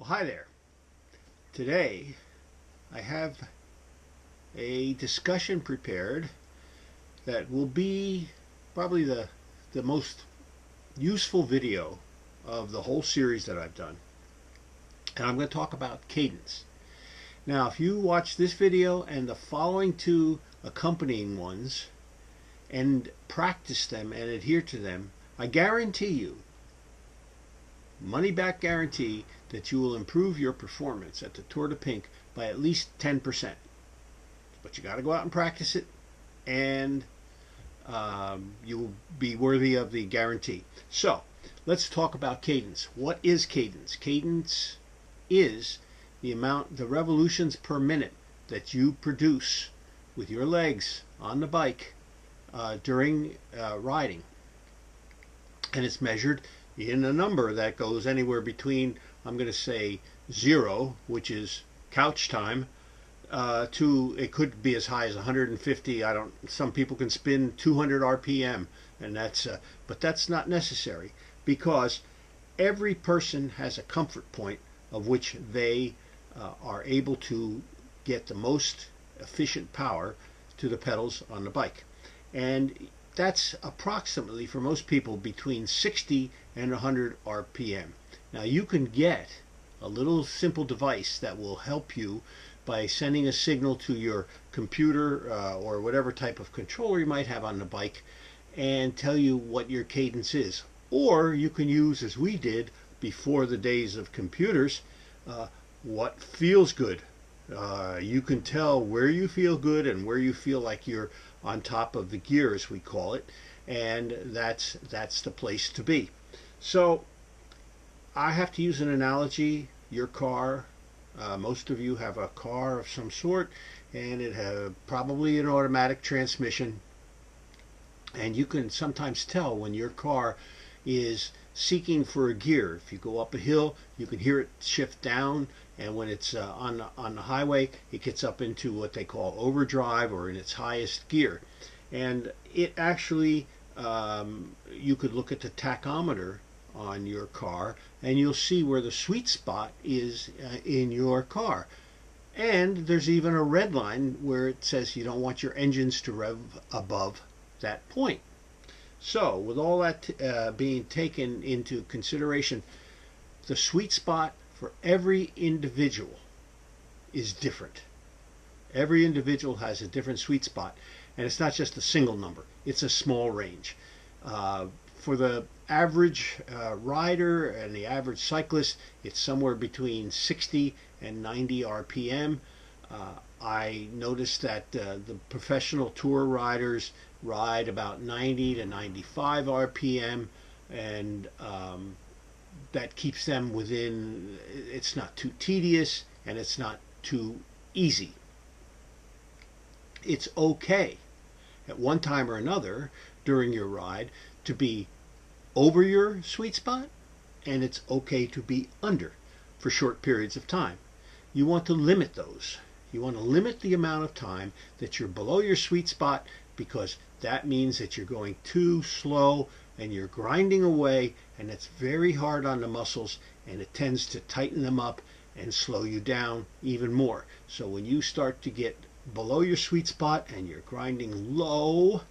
Well, hi there. Today I have a discussion prepared that will be probably the most useful video of the whole series that I've done. And I'm going to talk about cadence. Now, if you watch this video and the following two accompanying ones and practice them and adhere to them, I guarantee you, money back guarantee, that you will improve your performance at the Tour de Pink by at least 10%. But you got to go out and practice it, and you will be worthy of the guarantee. So let's talk about cadence. What is cadence? Cadence is the revolutions per minute that you produce with your legs on the bike during riding, and it's measured in a number that goes anywhere between, I'm going to say, 0, which is couch time, to, it could be as high as 150. Some people can spin 200 RPM, and but that's not necessary, because every person has a comfort point of which they are able to get the most efficient power to the pedals on the bike. And that's approximately, for most people, between 60 and 100 RPM. Now, you can get a little simple device that will help you by sending a signal to your computer or whatever type of controller you might have on the bike and tell you what your cadence is. Or you can use, as we did before the days of computers, what feels good. You can tell where you feel good and where you feel like you're on top of the gear, as we call it, and that's the place to be. So I have to use an analogy. Your car, most of you have a car of some sort, and it has probably an automatic transmission, and you can sometimes tell when your car is seeking for a gear. If you go up a hill, you can hear it shift down, and when it's on the highway, it gets up into what they call overdrive, or in its highest gear. And it actually, you could look at the tachometer on your car, and you'll see where the sweet spot is in your car. And there's even a red line where it says you don't want your engines to rev above that point. So with all that being taken into consideration, the sweet spot for every individual is different. Every individual has a different sweet spot, and it's not just a single number, it's a small range. For the average rider and the average cyclist, it's somewhere between 60 and 90 RPM. I noticed that the professional tour riders ride about 90 to 95 RPM, and that keeps them within, it's not too tedious and it's not too easy. It's okay at one time or another during your ride to be over your sweet spot, and it's okay to be under for short periods of time. You want to limit those. You want to limit the amount of time that you're below your sweet spot, because that means that you're going too slow and you're grinding away, and it's very hard on the muscles, and it tends to tighten them up and slow you down even more. So when you start to get below your sweet spot and you're grinding low,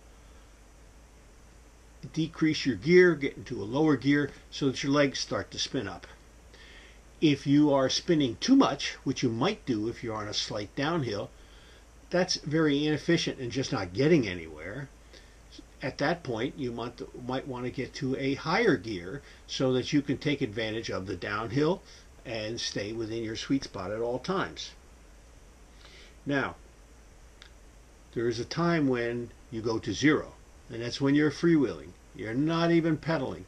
decrease your gear, get into a lower gear so that your legs start to spin up. If you are spinning too much, which you might do if you're on a slight downhill, that's very inefficient and just not getting anywhere. At that point, you might want to get to a higher gear so that you can take advantage of the downhill and stay within your sweet spot at all times. Now, there is a time when you go to 0, and that's when you're freewheeling. You're not even pedaling.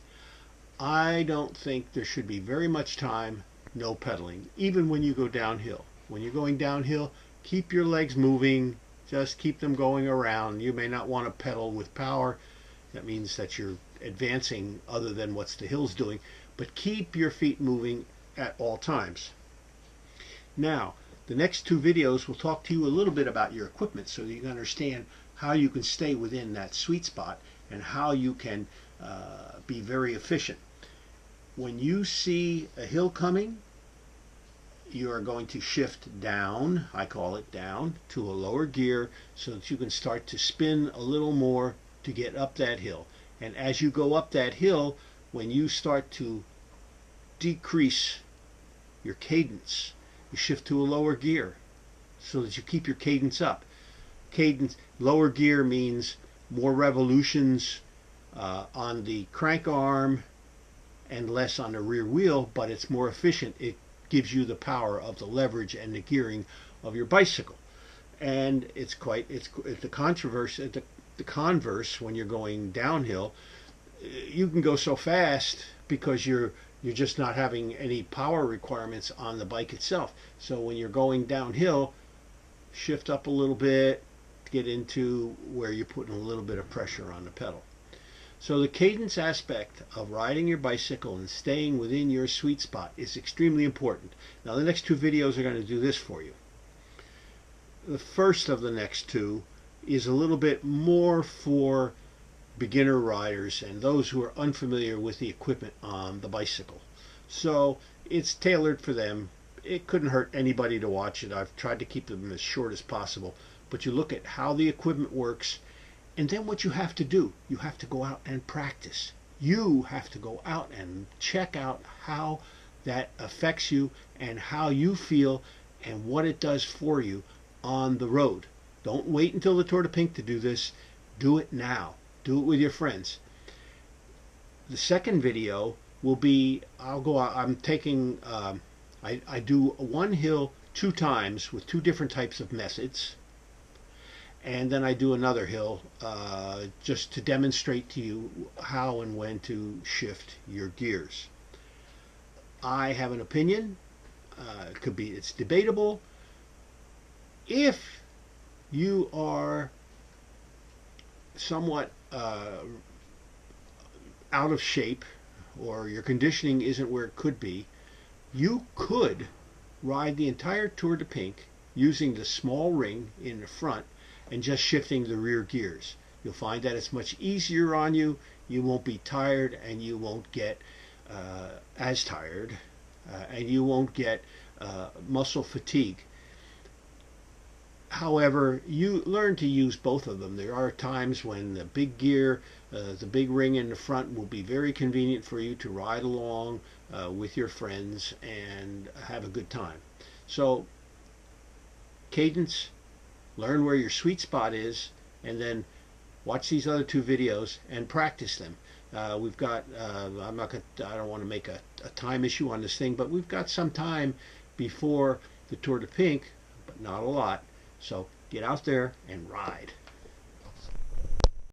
I don't think there should be very much time no pedaling, even when you go downhill. When you're going downhill, keep your legs moving. Just keep them going around. You may not want to pedal with power. That means that you're advancing other than what the hill's doing. But keep your feet moving at all times. Now, the next two videos will talk to you a little bit about your equipment so that you can understand how you can stay within that sweet spot and how you can be very efficient. When you see a hill coming, you are going to shift down, I call it down, to a lower gear so that you can start to spin a little more to get up that hill. And as you go up that hill, when you start to decrease your cadence, you shift to a lower gear so that you keep your cadence up. Cadence, lower gear means more revolutions on the crank arm and less on the rear wheel, but it's more efficient. It gives you the power of the leverage and the gearing of your bicycle. And it's the converse when you're going downhill. You can go so fast because you're just not having any power requirements on the bike itself. So when you're going downhill, shift up a little bit, get into where you're putting a little bit of pressure on the pedal. So the cadence aspect of riding your bicycle and staying within your sweet spot is extremely important. Now the next two videos are going to do this for you. The first of the next two is a little bit more for beginner riders and those who are unfamiliar with the equipment on the bicycle. So it's tailored for them. It couldn't hurt anybody to watch it. I've tried to keep them as short as possible. But you look at how the equipment works, and then what you have to do, you have to go out and practice. You have to go out and check out how that affects you and how you feel and what it does for you on the road. Don't wait until the Tour de Pink to do this. Do it now. Do it with your friends. The second video will be, I'm taking, I do one hill 2 times with 2 different types of methods. And then I do another hill just to demonstrate to you how and when to shift your gears. I have an opinion. It's debatable. If you are somewhat out of shape or your conditioning isn't where it could be, you could ride the entire Tour de Pink using the small ring in the front and just shifting the rear gears. You'll find that it's much easier on you. You won't be tired, and you won't get as tired, and you won't get muscle fatigue. However, you learn to use both of them. There are times when the big gear, the big ring in the front will be very convenient for you to ride along with your friends and have a good time. So, cadence, learn where your sweet spot is, and then watch these other 2 videos and practice them. We've got, I don't want to make a time issue on this thing, but we've got some time before the Tour de Pink, but not a lot. So get out there and ride.